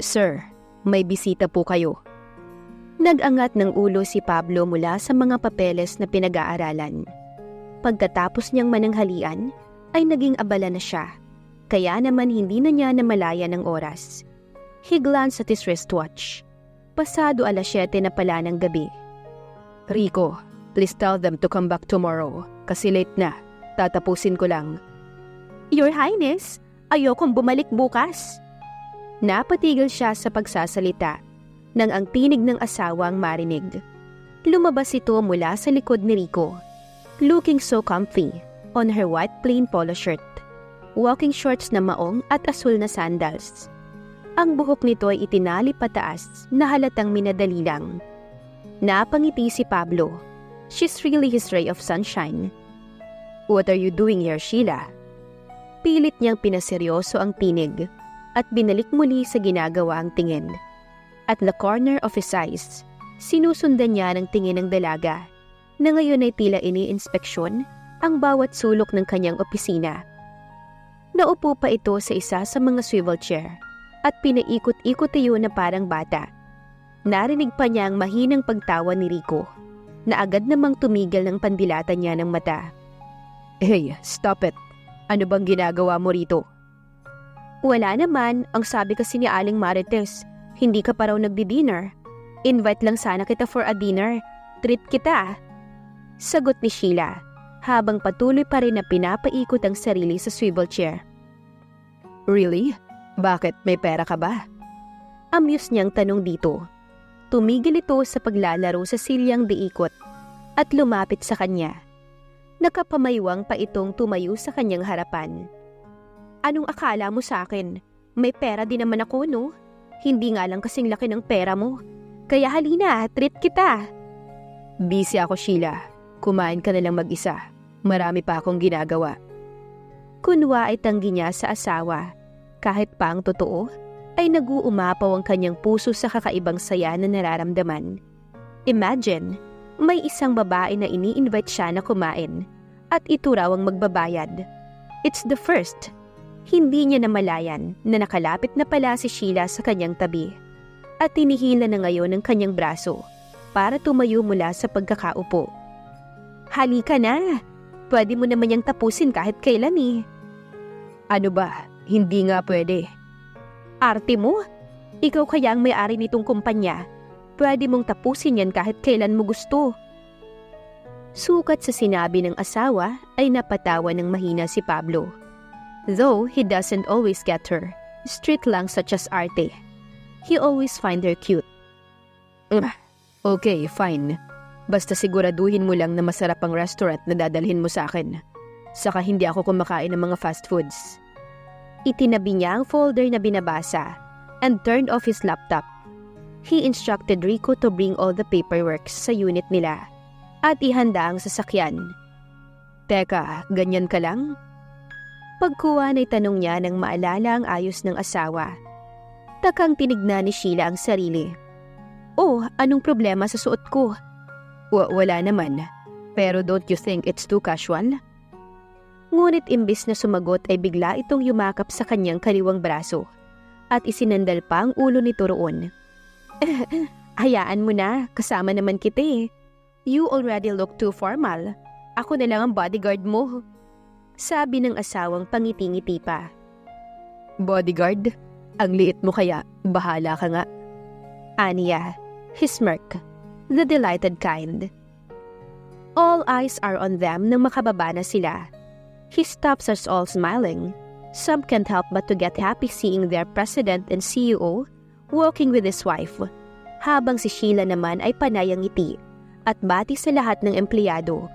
Sir, may bisita po kayo. Nag-angat ng ulo si Pablo mula sa mga papeles na pinag-aaralan. Pagkatapos niyang mananghalian, ay naging abala na siya. Kaya naman hindi na niya namalaya ng oras. He glanced at his wristwatch. Pasado 7:00 na pala ng gabi. Rico, please tell them to come back tomorrow kasi late na. Tatapusin ko lang. Your Highness, ayokong bumalik bukas. Napatigil siya sa pagsasalita nang ang tinig ng asawa ang marinig. Lumabas ito mula sa likod ni Rico, looking so comfy on her white plain polo shirt, walking shorts na maong at asul na sandals. Ang buhok nito ay itinali pataas na halatang minadali lang. Napangiti si Pablo. She's really his ray of sunshine. What are you doing here, Sheila? Pilit niyang pinaseryoso ang tinig at binalik muli sa ginagawa ang tingin. At the corner of his eyes, sinusundan niya ng tingin ng dalaga na ngayon ay tila ini-inspeksyon ang bawat sulok ng kanyang opisina. Naupo pa ito sa isa sa mga swivel chair at pinaikot-ikot iyon na parang bata. Narinig pa niya ang mahinang pagtawa ni Rico na agad namang tumigil ng pandilatan niya ng mata. Hey, stop it. Ano bang ginagawa mo rito? Wala naman, ang sabi kasi ni Aling Marites, hindi ka pa raw nagdi-dinner. Invite lang sana kita for a dinner. Treat kita. Sagot ni Sheila, habang patuloy pa rin na pinapaikot ang sarili sa swivel chair. Really? Bakit? May pera ka ba? Amuse niyang tanong dito. Tumigil ito sa paglalaro sa silyang diikot at lumapit sa kanya. Nakapamaywang pa itong tumayo sa kanyang harapan. Anong akala mo sa akin? May pera din naman ako, no? Hindi nga lang kasing laki ng pera mo. Kaya halina, treat kita. Busy ako, Sheila. Kumain ka na lang mag-isa. Marami pa akong ginagawa. Kunwa ay tanggi niya sa asawa. Kahit pa ang totoo, ay nag-uumapaw ang kanyang puso sa kakaibang saya na nararamdaman. Imagine, may isang babae na ini-invite siya na kumain at ito raw ang magbabayad. It's the first. Hindi niya namalayan na nakalapit na pala si Sheila sa kanyang tabi at tinihila na ngayon ng kanyang braso para tumayo mula sa pagkakaupo. Halika na! Pwede mo naman niyang tapusin kahit kailan eh. Ano ba? Hindi nga pwede. Arte mo? Ikaw kaya ang may-ari nitong kumpanya. Pwede mong tapusin yan kahit kailan mo gusto. Sukat sa sinabi ng asawa ay napatawa ng mahina si Pablo. Though he doesn't always get her, street lang such as Arte. He always find her cute. Okay, fine. Basta siguraduhin mo lang na masarap ang restaurant na dadalhin mo sa akin. Saka hindi ako kumakain ng mga fast foods. Itinabi niya ang folder na binabasa and turned off his laptop. He instructed Rico to bring all the paperwork sa unit nila at ihanda ang sasakyan. Teka, ganyan ka lang? Pagkuha ay tanong niya nang maalala ang ayos ng asawa. Takang tinignan ni Sheila ang sarili. Oh, anong problema sa suot ko? Wala naman. Pero don't you think it's too casual? Ngunit imbis na sumagot ay bigla itong yumakap sa kanyang kaliwang braso at isinandal pa ang ulo nito roon. Hayaan mo na, kasama naman kita eh. You already look too formal. Ako na lang ang bodyguard mo. Sabi ng asawang pangiti-ngiti pa. Bodyguard? Ang liit mo kaya, bahala ka nga. Aniya, he smirked, the delighted kind. All eyes are on them nang makababa na sila. He stops us all smiling. Some can't help but to get happy seeing their president and CEO walking with his wife, habang si Sheila naman ay panay ang ngiti at bati sa lahat ng empleyado.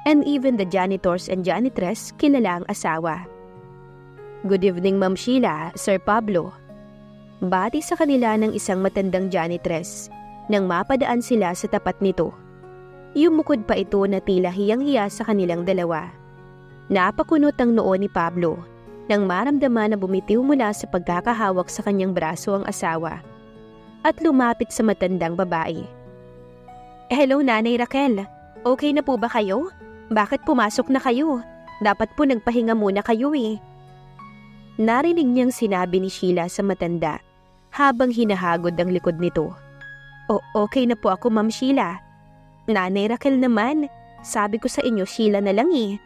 And even the janitors and janitress kilala ang asawa. Good evening, Ma'am Sheila, Sir Pablo. Bati sa kanila ng isang matandang janitress nang mapadaan sila sa tapat nito. Yumukod pa ito na tila hiyang-hiya sa kanilang dalawa. Napakunot ang noo ni Pablo nang maramdaman na bumitiw mula sa pagkakahawak sa kanyang braso ang asawa at lumapit sa matandang babae. Hello, Nanay Raquel. Okay na po ba kayo? Bakit pumasok na kayo? Dapat po nagpahinga muna kayo eh. Narinig niyang sinabi ni Sheila sa matanda habang hinahagod ang likod nito. O okay na po ako, Ma'am Sheila. Nanay Raquel naman, sabi ko sa inyo Sheila na lang eh.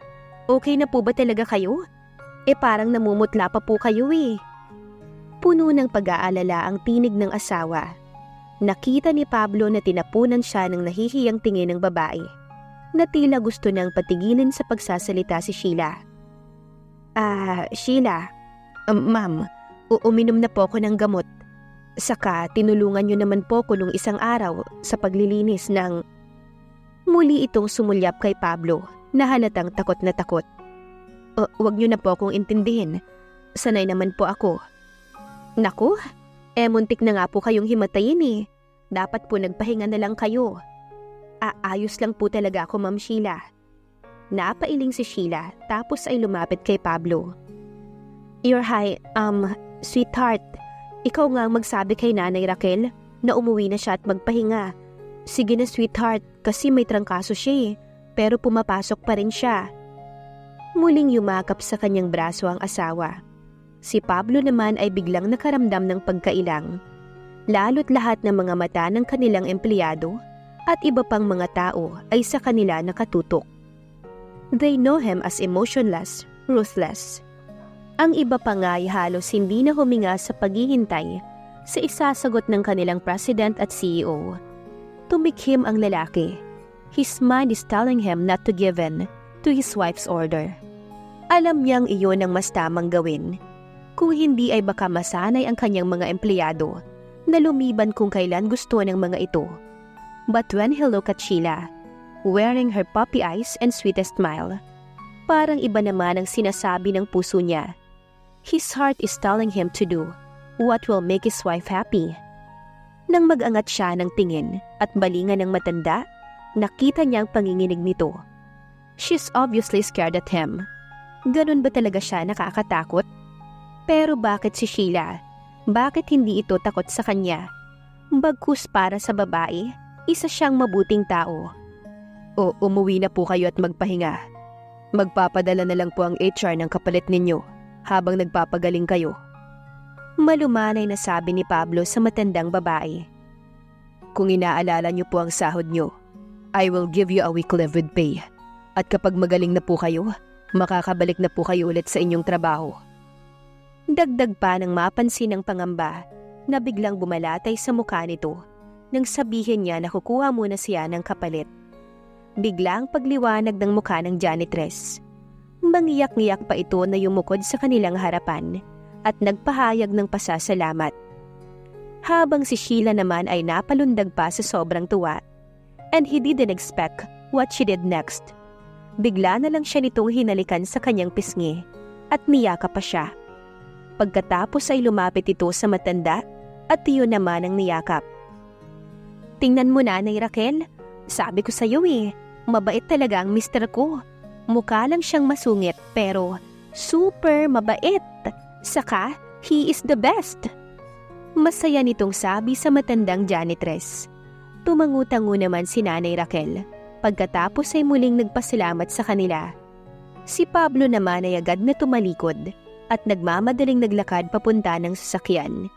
Okay na po ba talaga kayo? Parang namumutla pa po kayo eh. Puno ng pag-aalala ang tinig ng asawa. Nakita ni Pablo na tinapunan siya ng nahihiyang tingin ng babae, na tila gusto nang patigilin sa pagsasalita si Sheila. Sheila, ma'am, uminom na po ako ng gamot. Saka tinulungan niyo naman po ko nung isang araw sa paglilinis ng... Muli itong sumulyap kay Pablo na halatang takot na takot. Wag niyo na po akong intindihin. Sanay naman po ako. Naku, muntik na nga po kayong himatayin eh. Dapat po nagpahinga na lang kayo. Ayos lang po talaga ako, Ma'am Sheila. Napailing si Sheila tapos ay lumapit kay Pablo. Your high, sweetheart, ikaw nga ang magsabi kay Nanay Raquel na umuwi na siya at magpahinga. Sige na sweetheart, kasi may trangkaso siya eh, pero pumapasok pa rin siya. Muling yumakap sa kanyang braso ang asawa. Si Pablo naman ay biglang nakaramdam ng pagkailang. Lalo't lahat ng mga mata ng kanilang empleyado at iba pang mga tao ay sa kanila nakatutok. They know him as emotionless, ruthless. Ang iba pa nga ay halos hindi na huminga sa paghihintay sa isasagot ng kanilang president at CEO. Tumikhim ang lalaki. His mind is telling him not to give in to his wife's order. Alam niyang iyon ang mas tamang gawin. Kung hindi ay baka masanay ang kanyang mga empleyado na lumiban kung kailan gusto ng mga ito. But when he looked at Sheila, wearing her puppy eyes and sweetest smile, parang iba naman ang sinasabi ng puso niya. His heart is telling him to do what will make his wife happy. Nang mag-angat siya ng tingin at balingan ng matanda, nakita niya ang panginginig nito. She's obviously scared at him. Ganun ba talaga siya nakakatakot? Pero bakit si Sheila? Bakit hindi ito takot sa kanya? Bagkus para sa babae, isa siyang mabuting tao. Umuwi na po kayo at magpahinga. Magpapadala na lang po ang HR ng kapalit ninyo habang nagpapagaling kayo. Malumanay na sabi ni Pablo sa matandang babae. Kung inaalala niyo po ang sahod niyo, I will give you a week leave with pay. At kapag magaling na po kayo, makakabalik na po kayo ulit sa inyong trabaho. Dagdag pa ng mapansin ng pangamba na biglang bumalatay sa mukha nito nang sabihin niya na kukuha muna siya ng kapalit. Biglang pagliwanag ng mukha ng janitress. Mangiyak-ngiyak pa ito na yumukod sa kanilang harapan at nagpahayag ng pasasalamat. Habang si Sheila naman ay napalundag pa sa sobrang tuwa, and he didn't expect what she did next. Bigla na lang siya nitong hinalikan sa kanyang pisngi at niyakap pa siya. Pagkatapos ay lumapit ito sa matanda at iyon naman ang niyakap. Tingnan mo Nanay Raquel, sabi ko sa'yo eh, mabait talaga ang mister ko. Mukha lang siyang masungit pero super mabait. Saka, he is the best. Masaya nitong sabi sa matandang janitress. Tumangu-tango naman si Nanay Raquel. Pagkatapos ay muling nagpasalamat sa kanila. Si Pablo naman ay agad na tumalikod at nagmamadaling naglakad papunta ng sasakyan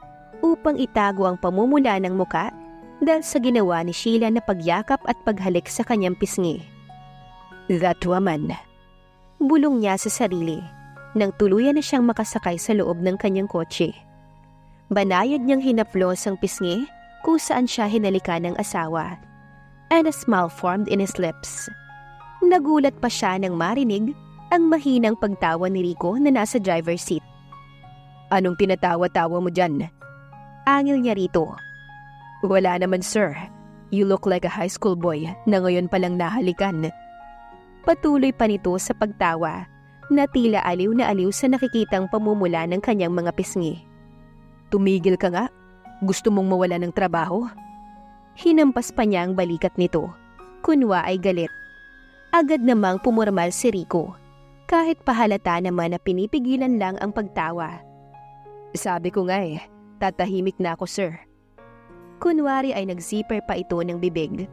upang itago ang pamumula ng muka dahil sa ginawa ni Sheila na pagyakap at paghalik sa kanyang pisngi. That woman. Bulong niya sa sarili nang tuluyan na siyang makasakay sa loob ng kanyang kotse. Banayad niyang hinaplos ang pisngi kung saan siya hinalikan ng asawa, and a smile formed in his lips. Nagulat pa siya nang marinig ang mahinang pagtawa ni Rico na nasa driver's seat. Anong tinatawa-tawa mo dyan? Angil niya rito. Wala naman sir. You look like a high school boy na ngayon palang nahalikan. Patuloy pa nito sa pagtawa na tila aliw na aliw sa nakikitang pamumula ng kanyang mga pisngi. Tumigil ka nga. Gusto mong mawala ng trabaho? Hinampas pa niya ang balikat nito. Kunwa ay galit. Agad namang pumurmal si Rico. Kahit pahalata naman na pinipigilan lang ang pagtawa. Sabi ko nga tatahimik na ako sir. Kunwari ay nag-zipper pa ito ng bibig.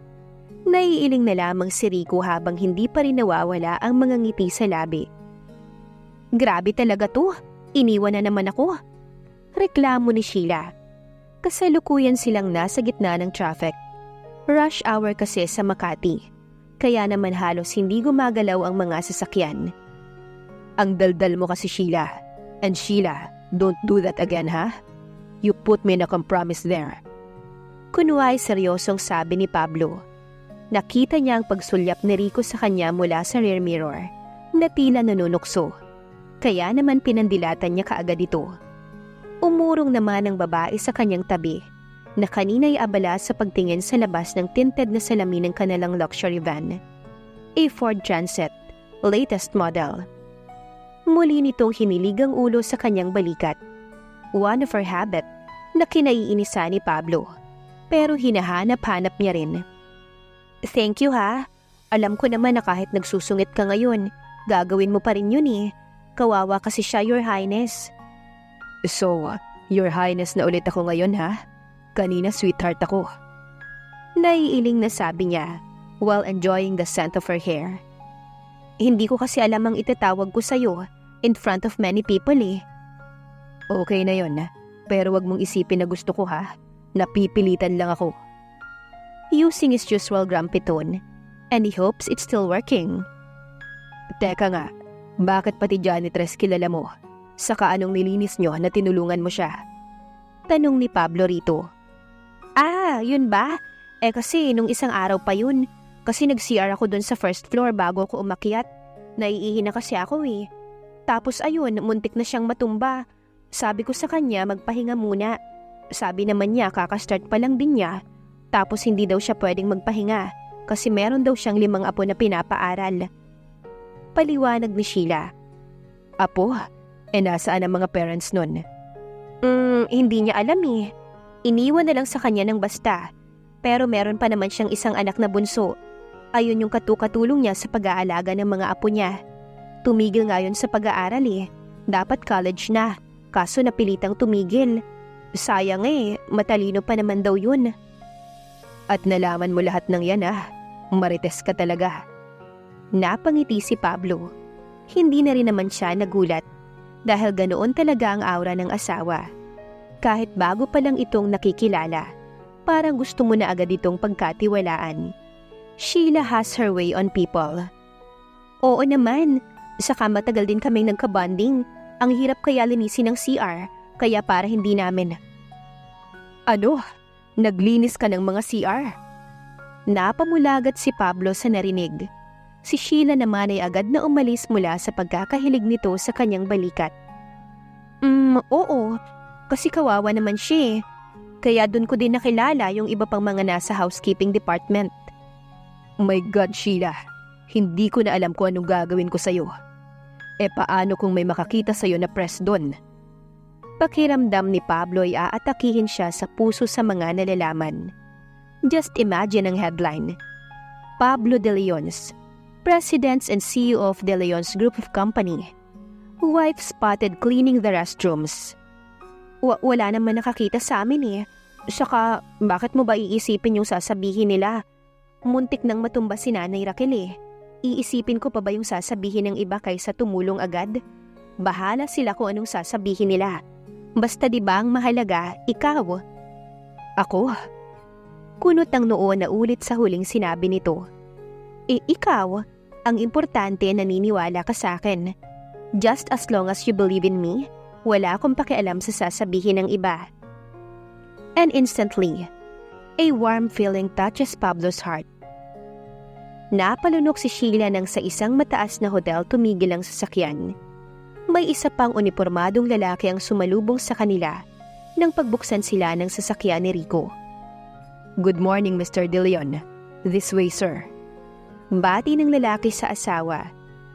Naiiling na lamang si Rico habang hindi pa rin nawawala ang mga ngiti sa labi. Grabe talaga to, iniwan na naman ako. Reklamo ni Sheila. Kasalukuyan silang nasa gitna ng traffic. Rush hour kasi sa Makati, kaya naman halos hindi gumagalaw ang mga sasakyan. Ang daldal mo kasi, Sheila. And Sheila, don't do that again, ha? You put me in a compromise there. Kunwari seryosong sabi ni Pablo. Nakita niya ang pagsulyap ni Rico sa kanya mula sa rear mirror na tila nanunukso. Kaya naman pinandilatan niya kaagad ito. Umurong naman ang babae sa kanyang tabi na kanina'y abala sa pagtingin sa labas ng tinted na salamin ng kanilang luxury van. A Ford Transit, latest model. Muli nitong hinilig ang ulo sa kanyang balikat. One of her habit na kinaiinisa ni Pablo. Pero hinahanap-hanap niya rin. Thank you ha. Alam ko naman na kahit nagsusungit ka ngayon, gagawin mo pa rin yun eh. Kawawa kasi siya, Your Highness. So, Your Highness na ulit ako ngayon ha? Kanina sweetheart ako. Naiiling na sabi niya while enjoying the scent of her hair. Hindi ko kasi alam ang itatawag ko sa'yo in front of many people eh. Okay na yun, pero wag mong isipin na gusto ko ha. Napipilitan lang ako. Using his usual grumpy tone, and he hopes it's still working. Teka nga, bakit pati janitress kilala mo? Saka anong nilinis nyo na tinulungan mo siya? Tanong ni Pablo rito. Ah, yun ba? Kasi nung isang araw pa yun, kasi nag-CR ako dun sa first floor bago ako umakyat. Naiihi na kasi ako eh. Tapos ayun, muntik na siyang matumba. Sabi ko sa kanya magpahinga muna. Sabi naman niya kakastart pa lang din niya. Tapos hindi daw siya pwedeng magpahinga kasi meron daw siyang 5 apo na pinapaaral. Paliwanag ni Sheila. Apo? Nasaan ang mga parents nun? Hindi niya alam eh. Iniwan na lang sa kanya ng basta. Pero meron pa naman siyang isang anak na bunso. Ayun yung katukatulong niya sa pag-aalaga ng mga apo niya. Tumigil nga yun sa pag-aaral eh. Dapat college na. Kaso napilitang tumigil. Sayang eh, matalino pa naman daw yun. At nalaman mo lahat ng yan ah. Marites ka talaga. Napangiti si Pablo. Hindi na rin naman siya nagulat dahil ganoon talaga ang aura ng asawa. Kahit bago pa lang itong nakikilala, parang gusto mo na agad itong pagkatiwalaan. Sheila has her way on people. Oo naman, saka matagal din kaming nagka-bonding. Ang hirap kaya linisin ng CR, kaya para hindi namin. Ano? Naglinis ka ng mga CR? Napamulagat si Pablo sa narinig. Si Sheila naman ay agad na umalis mula sa pagkakahilig nito sa kanyang balikat. Oo. Kasi kawawa naman siya eh. Kaya dun ko din nakilala yung iba pang mga nasa housekeeping department. My God, Sheila. Hindi ko na alam kung anong gagawin ko sa'yo. Paano kung may makakita sa'yo na press doon? Pakiramdam ni Pablo ay aatakihin siya sa puso sa mga nalalaman. Just imagine ang headline. Pablo De Leon's, President and CEO of De Leon's Group of Company. Wife spotted cleaning the restrooms. Wala naman nakakita sa amin eh. Saka, bakit mo ba iisipin yung sasabihin nila? Muntik nang matumba si Nanay Raquel eh. Iisipin ko pa ba yung sasabihin ng iba kaysa tumulong agad? Bahala sila kung anong sasabihin nila. Basta di ba ang mahalaga, ikaw? Ako? Kunot ang noo na ulit sa huling sinabi nito. Ikaw, ang importante naniniwala ka sa akin. Just as long as you believe in me, wala akong pakialam sa sasabihin ng iba. And instantly, a warm feeling touches Pablo's heart. Napalunok si Sheila nang sa isang mataas na hotel tumigil ang sasakyan. May isa pang unipormadong lalaki ang sumalubong sa kanila nang pagbuksan sila ng sasakyan ni Rico. Good morning, Mr. De Leon. This way, sir. Bati ng lalaki sa asawa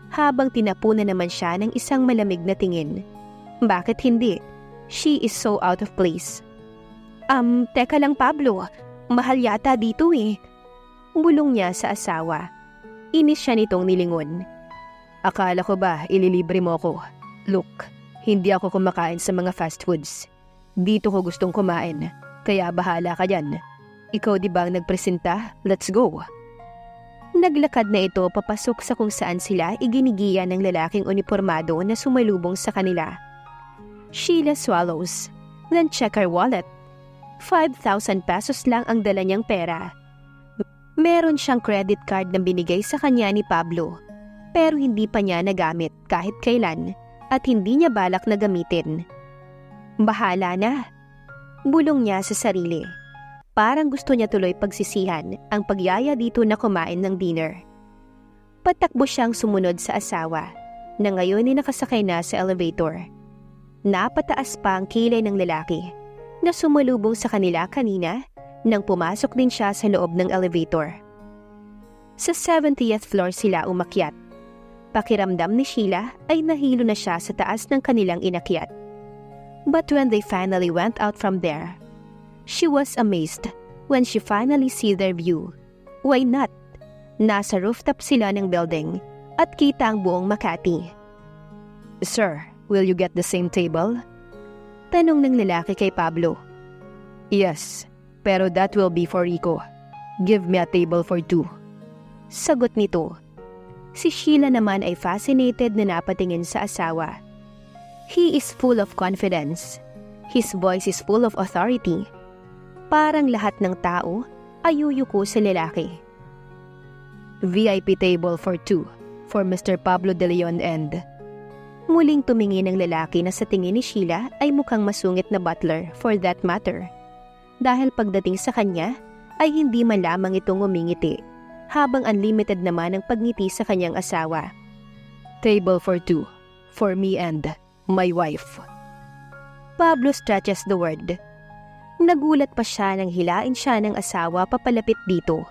habang tinapunan naman siya ng isang malamig na tingin. Bakit hindi? She is so out of place. Teka lang Pablo, mahal yata dito eh. Bulong niya sa asawa. Inis siya nitong nilingon. Akala ko ba ililibre mo ko? Look, hindi ako kumakain sa mga fast foods. Dito ko gustong kumain, kaya bahala ka dyan. Ikaw di ba ang nagpresenta? Let's go. Naglakad na ito papasok sa kung saan sila iginigiya ng lalaking uniformado na sumalubong sa kanila. Sheila swallows, then check her wallet. 5,000 pesos lang ang dala niyang pera. Meron siyang credit card na binigay sa kanya ni Pablo, pero hindi pa niya nagamit kahit kailan at hindi niya balak na gamitin. Bahala na, bulong niya sa sarili. Parang gusto niya tuloy pagsisihan ang pagyaya dito na kumain ng dinner. Patakbo siyang sumunod sa asawa na ngayon ay nakasakay na sa elevator. Napataas pa ang kilay ng lalaki na sumalubong sa kanila kanina nang pumasok din siya sa loob ng elevator. Sa 70th floor sila umakyat. Pakiramdam ni Sheila ay nahilo na siya sa taas ng kanilang inakyat. But when they finally went out from there, she was amazed when she finally see their view. Why not? Nasa rooftop sila ng building at kita ang buong Makati. "Sir, will you get the same table?" Tanong ng lalaki kay Pablo. "Yes, pero that will be for Rico. Give me a table for 2. Sagot nito. Si Sheila naman ay fascinated na napatingin sa asawa. He is full of confidence. His voice is full of authority. Parang lahat ng tao ay yuyuko sa lalaki. "VIP table for 2 for Mr. Pablo De Leon and..." Muling tumingin ang lalaki na sa tingin ni Sheila ay mukhang masungit na butler for that matter. Dahil pagdating sa kanya ay hindi man lamang itong umingiti, habang unlimited naman ang pagngiti sa kanyang asawa. "Table for 2 for me and my wife." Pablo stretches the word. Nagulat pa siya nang hilain siya ng asawa papalapit dito.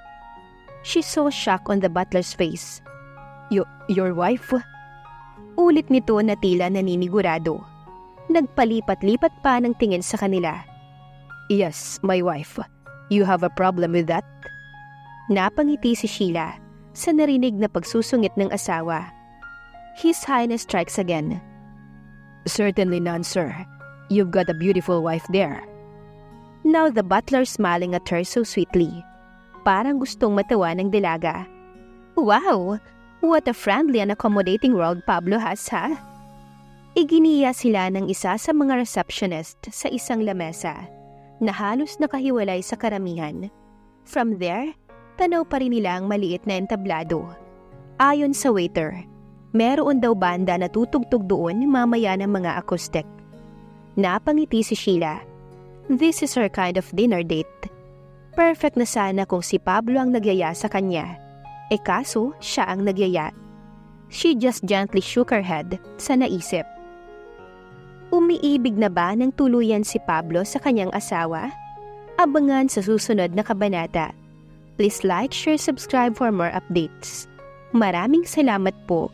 She saw shock on the butler's face. Your wife?" Ulit nito na tila naninigurado. Nagpalipat-lipat pa ng tingin sa kanila. "Yes, my wife. You have a problem with that?" Napangiti si Sheila sa narinig na pagsusungit ng asawa. His Highness strikes again. "Certainly none, sir. You've got a beautiful wife there." Now the butler smiling at her so sweetly. Parang gustong matawa ng dalaga. "Wow! What a friendly and accommodating world Pablo has, ha?" Iginiya sila ng isa sa mga receptionist sa isang lamesa na halos nakahiwalay sa karamihan. From there, tanaw pa rin nila ang maliit na entablado. Ayon sa waiter, meron daw banda na tutugtog doon mamaya ng mga acoustic. Napangiti si Sheila. This is her kind of dinner date. Perfect na sana kung si Pablo ang nagyaya sa kanya. Kaso, siya ang nagyaya. She just gently shook her head sa naisip. Umiibig na ba ng tuluyan si Pablo sa kanyang asawa? Abangan sa susunod na kabanata. Please like, share, subscribe for more updates. Maraming salamat po.